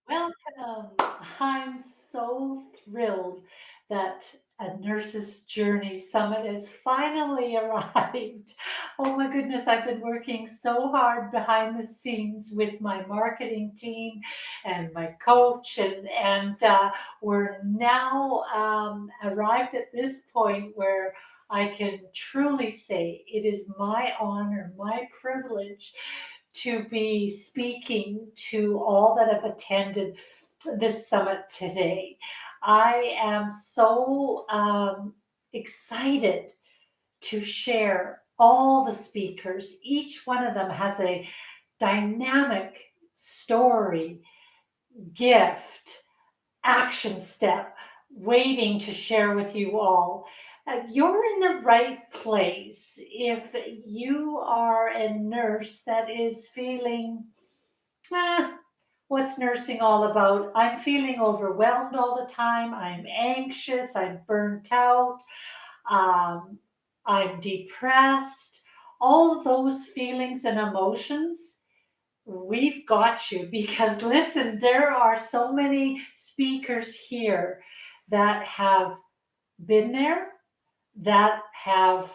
Welcome. I'm so thrilled that a Nurses Journey Summit has finally arrived. Oh my goodness, I've been working so hard behind the scenes with my marketing team and my coach, and we're now arrived at this point where I can truly say it is my honor, my privilege to be speaking to all that have attended this summit today. I am so excited to share all the speakers. Each one of them has a dynamic story, gift, action step waiting to share with you all. You're in the right place if you are a nurse that is feeling, eh, what's nursing all about? I'm feeling overwhelmed all the time. I'm anxious. I'm burnt out. Um, I'm depressed. All of those feelings and emotions, we've got you because listen, there are so many speakers here that have been there, that have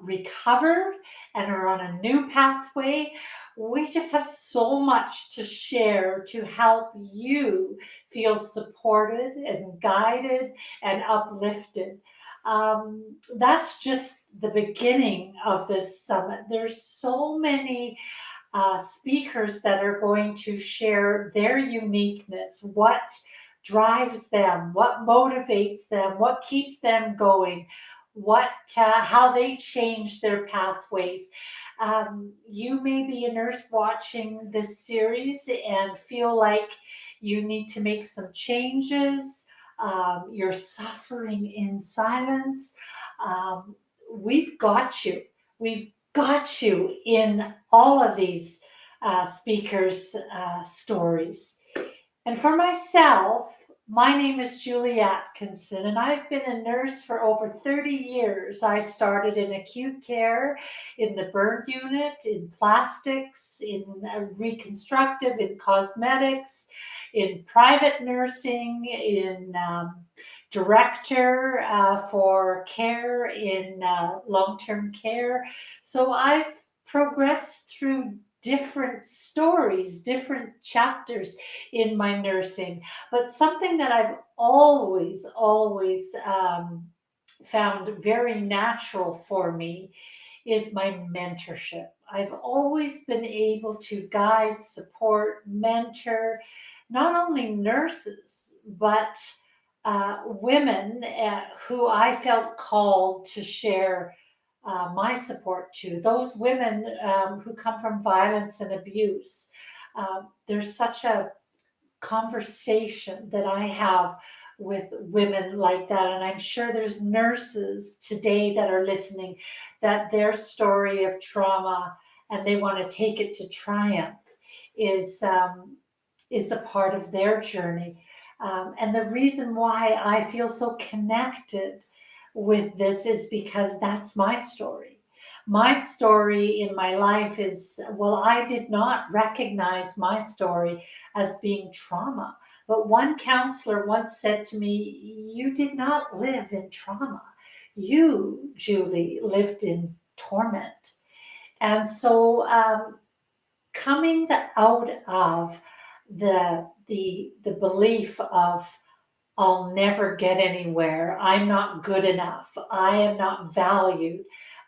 recovered and are on a new pathway. We just have so much to share to help you feel supported and guided and uplifted. That's just the beginning of this summit. There's so many speakers that are going to share their uniqueness, what drives them, what motivates them, what keeps them going, how they change their pathways. You may be a nurse watching this series and feel like you need to make some changes. You're suffering in silence. Um, we've got you. We've got you in all of these speakers' stories. And for myself, my name is Julie Atkinson, and I've been a nurse for over 30 years. I started in acute care, in the burn unit, in plastics, in reconstructive, in cosmetics, in private nursing, in director for care in long term care. So I've progressed through different stories, different chapters in my nursing. But something that I've always found very natural for me is my mentorship. I've always been able to guide, support, mentor not only nurses, but women who I felt called to share my support to, those women who come from violence and abuse. There's such a conversation that I have with women like that. And I'm sure there's nurses today that are listening that their story of trauma and they want to take it to triumph is, um, is a part of their journey. And the reason why I feel so connected with this is because that's my story. My story in my life is, well, I did not recognize my story as being trauma. But one counselor once said to me, "You did not live in trauma. You, Julie, lived in torment." And so, coming out of the belief of I'll never get anywhere, I'm not good enough, I am not valued,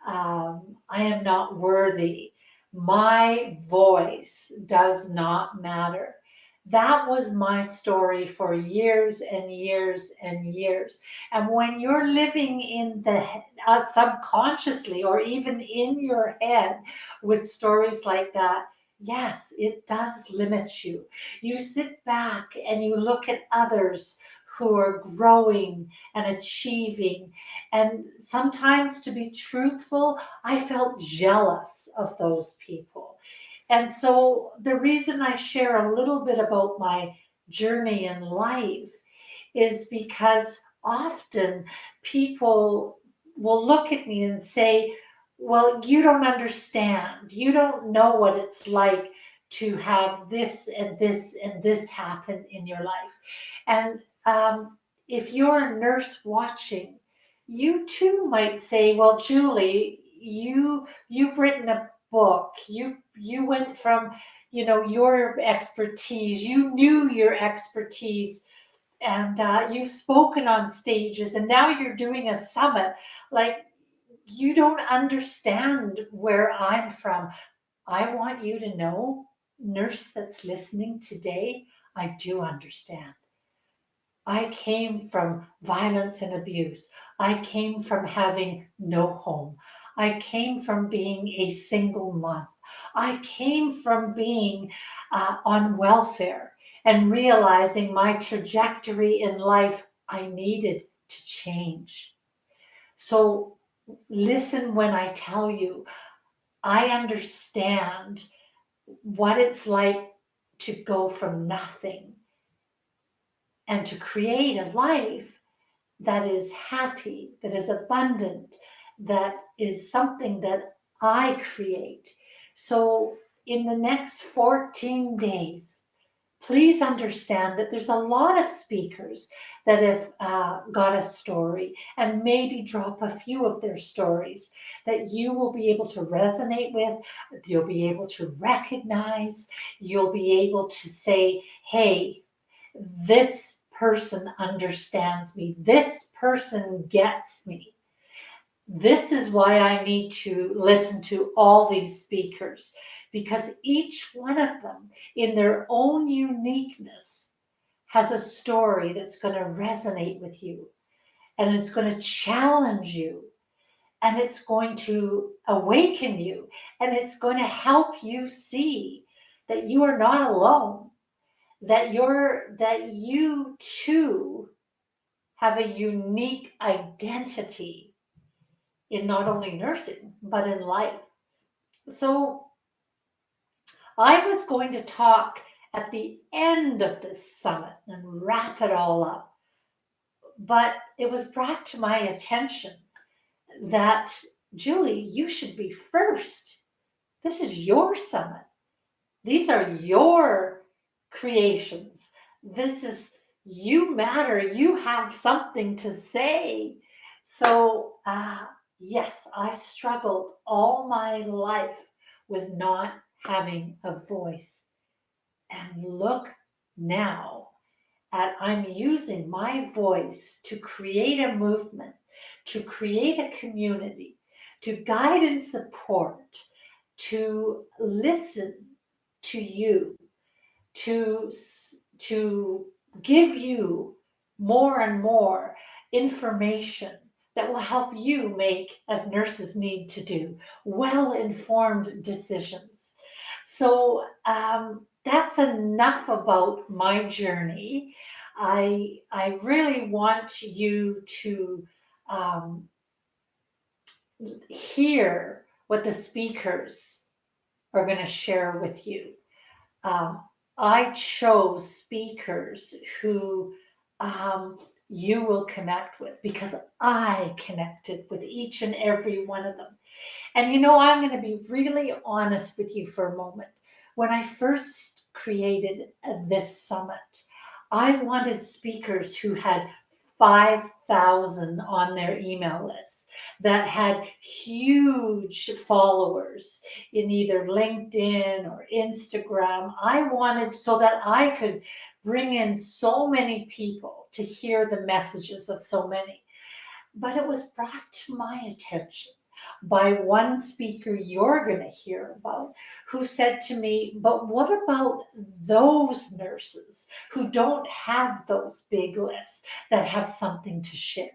I am not worthy, my voice does not matter. That was my story for years and years and years. And when you're living in the subconsciously or even in your head with stories like that, yes, it does limit you. You sit back and you look at others who are growing and achieving. And sometimes, to be truthful, I felt jealous of those people. And so, the reason I share a little bit about my journey in life is because often people will look at me and say, "Well, you don't understand. You don't know what it's like to have this and this and this happen in your life. And if you're a nurse watching, you too might say, well, Julie, you've written a book. You went from, your expertise. You knew your expertise, and you've spoken on stages, and now you're doing a summit. Like, you don't understand where I'm from. I want you to know, nurse that's listening today, I do understand. I came from violence and abuse. I came from having no home. I came from being a single mom. I came from being on welfare and realizing my trajectory in life, I needed to change. So listen when I tell you, I understand what it's like to go from nothing and to create a life that is happy, that is abundant, that is something that I create. So in the next 14 days, please understand that there's a lot of speakers that have got a story, and maybe drop a few of their stories that you will be able to resonate with, you'll be able to recognize, you'll be able to say, hey, this person understands me, this person gets me. This is why I need to listen to all these speakers, because each one of them, in their own uniqueness, has a story that's going to resonate with you, and it's going to challenge you, and it's going to awaken you, and it's going to help you see that you are not alone, that you too have a unique identity in not only nursing, but in life. So I was going to talk at the end of this summit and wrap it all up. But it was brought to my attention that, Julie, you should be first. This is your summit. These are your creations. This is, you matter. You have something to say. So, yes, I struggled all my life with not having a voice. And look now at, I'm using my voice to create a movement, to create a community, to guide and support, to listen to you, to give you more and more information that will help you make, as nurses need to do, well-informed decisions. So that's enough about my journey. I really want you to hear what the speakers are going to share with you. I chose speakers who you will connect with, because I connected with each and every one of them. And I'm going to be really honest with you for a moment. When I first created this summit, I wanted speakers who had 5,000 on their email list, that had huge followers in either LinkedIn or Instagram. I wanted, so that I could bring in so many people to hear the messages of so many. But it was brought to my attention by one speaker you're going to hear about, who said to me, but what about those nurses who don't have those big lists, that have something to share?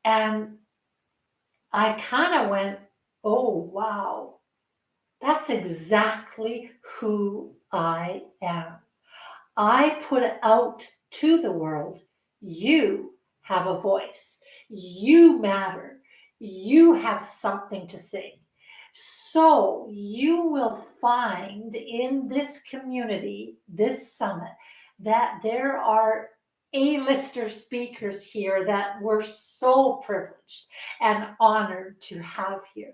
And I kind of went, oh, wow, that's exactly who I am. I put out to the world, you have a voice, you matter, you have something to say. So you will find in this community, this summit, that there are A-lister speakers here that we're so privileged and honored to have here.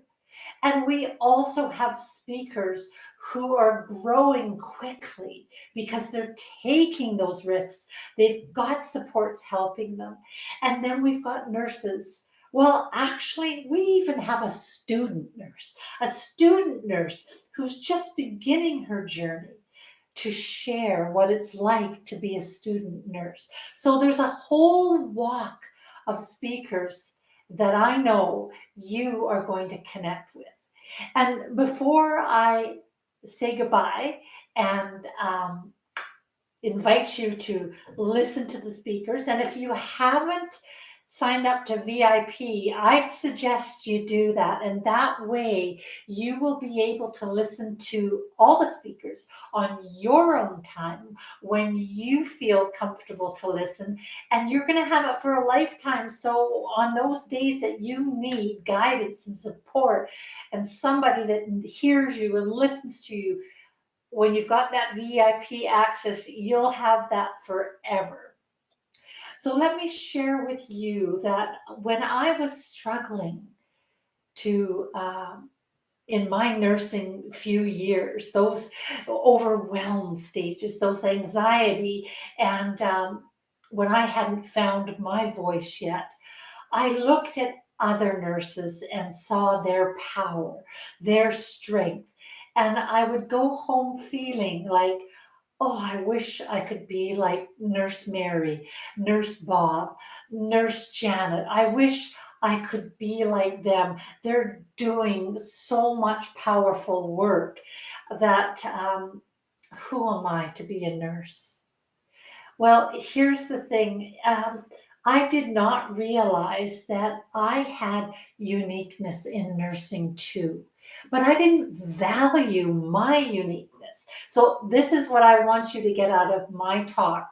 And we also have speakers who are growing quickly because they're taking those risks. They've got supports helping them. And then we've got nurses. Well, actually, we even have a student nurse who's just beginning her journey to share what it's like to be a student nurse. So there's a whole walk of speakers that I know you are going to connect with. And before I say goodbye and invite you to listen to the speakers, and if you haven't signed up to VIP, I'd suggest you do that. And that way you will be able to listen to all the speakers on your own time when you feel comfortable to listen. And you're going to have it for a lifetime. So on those days that you need guidance and support and somebody that hears you and listens to you, when you've got that VIP access, you'll have that forever. So let me share with you that when I was struggling to, in my nursing few years, those overwhelmed stages, those anxiety, and when I hadn't found my voice yet, I looked at other nurses and saw their power, their strength. And I would go home feeling like, oh, I wish I could be like Nurse Mary, Nurse Bob, Nurse Janet. I wish I could be like them. They're doing so much powerful work that who am I to be a nurse? Well, here's the thing. I did not realize that I had uniqueness in nursing too, but I didn't value my uniqueness. So, this is what I want you to get out of my talk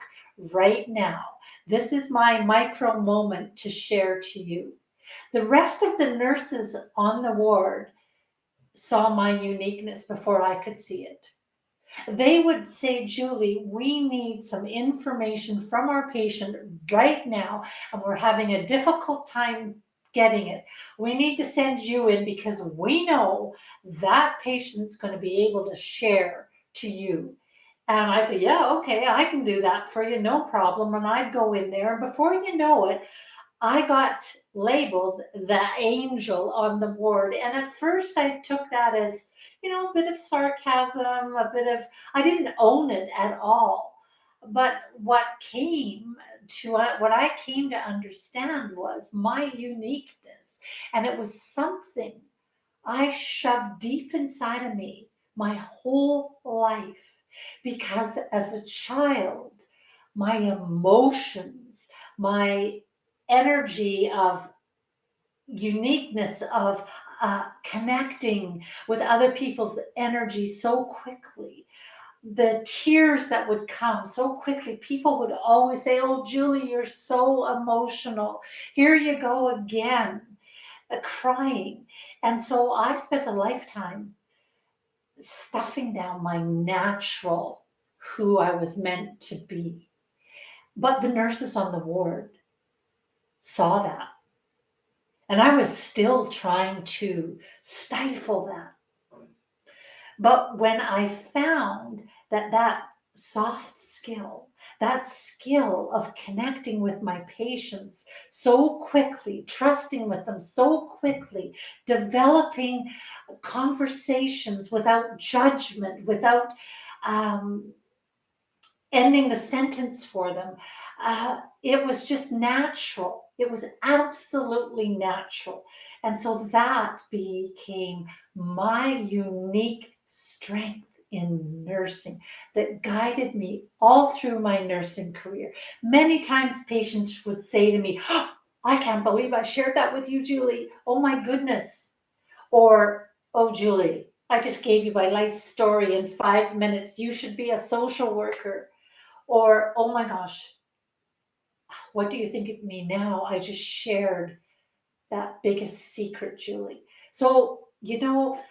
right now. This is my micro moment to share to you. The rest of the nurses on the ward saw my uniqueness before I could see it. They would say, Julie, we need some information from our patient right now, and we're having a difficult time getting it. We need to send you in because we know that patient's going to be able to share to you. And I said, yeah, okay, I can do that for you, no problem. And I'd go in there, and before you know it, I got labeled the angel on the board. And at first I took that as, a bit of sarcasm, I didn't own it at all. But what I came to understand was my uniqueness. And it was something I shoved deep inside of me my whole life. Because as a child, my emotions, my energy of uniqueness, of connecting with other people's energy so quickly, the tears that would come so quickly. People would always say, oh, Julie, you're so emotional. Here you go again, crying. And so I spent a lifetime stuffing down my natural who I was meant to be. But the nurses on the ward saw that. And I was still trying to stifle that. But when I found that soft skill, that skill of connecting with my patients so quickly, trusting with them so quickly, developing conversations without judgment, without ending the sentence for them. It was just natural. It was absolutely natural. And so that became my unique strength in nursing that guided me all through my nursing career. Many times patients would say to me, oh, I can't believe I shared that with you, Julie. Oh my goodness. Or, oh, Julie, I just gave you my life story in 5 minutes. You should be a social worker. Or, oh my gosh, what do you think of me now? I just shared that biggest secret, Julie. So,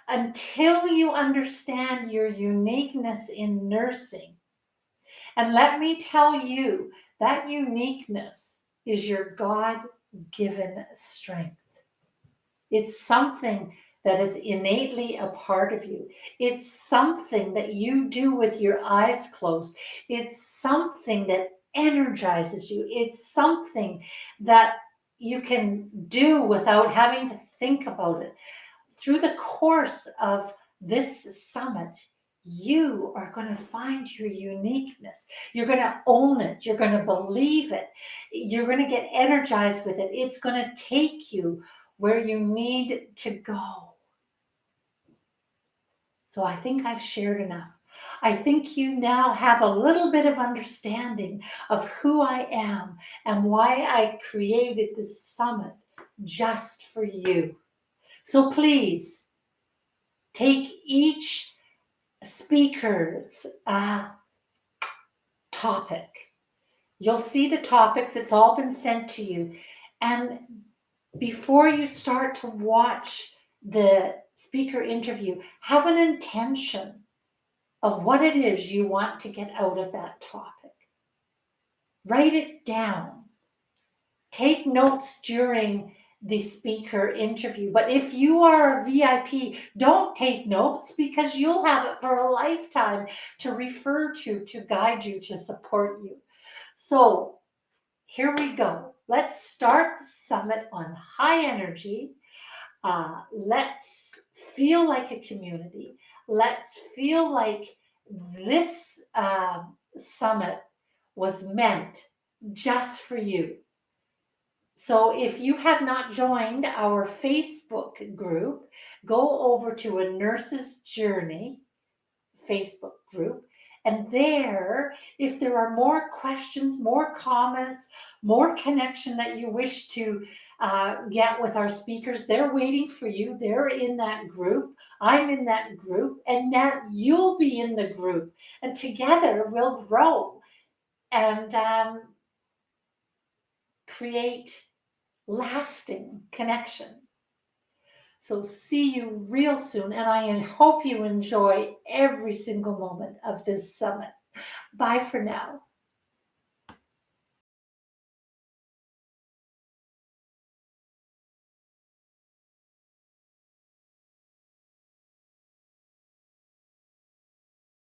until you understand your uniqueness in nursing, and let me tell you, that uniqueness is your God given strength. It's something that is innately a part of you. It's something that you do with your eyes closed. It's something that energizes you. It's something that you can do without having to think about it. Through the course of this summit, you are going to find your uniqueness. You're going to own it. You're going to believe it. You're going to get energized with it. It's going to take you where you need to go. So I think I've shared enough. I think you now have a little bit of understanding of who I am and why I created this summit just for you. So please take each speaker's topic. You'll see the topics, it's all been sent to you. And before you start to watch the speaker interview, have an intention of what it is you want to get out of that topic. Write it down. Take notes during the speaker interview. But if you are a VIP, don't take notes, because you'll have it for a lifetime to refer to guide you, to support you. So here we go. Let's start the summit on high energy. Let's feel like a community. Let's feel like this summit was meant just for you. So if you have not joined our Facebook group, go over to A Nurse's Journey Facebook group. And there, if there are more questions, more comments, more connection that you wish to get with our speakers, they're waiting for you. They're in that group. I'm in that group. And now you'll be in the group. And together we'll grow and create lasting connection. So see you real soon, and I hope you enjoy every single moment of this summit. Bye for now.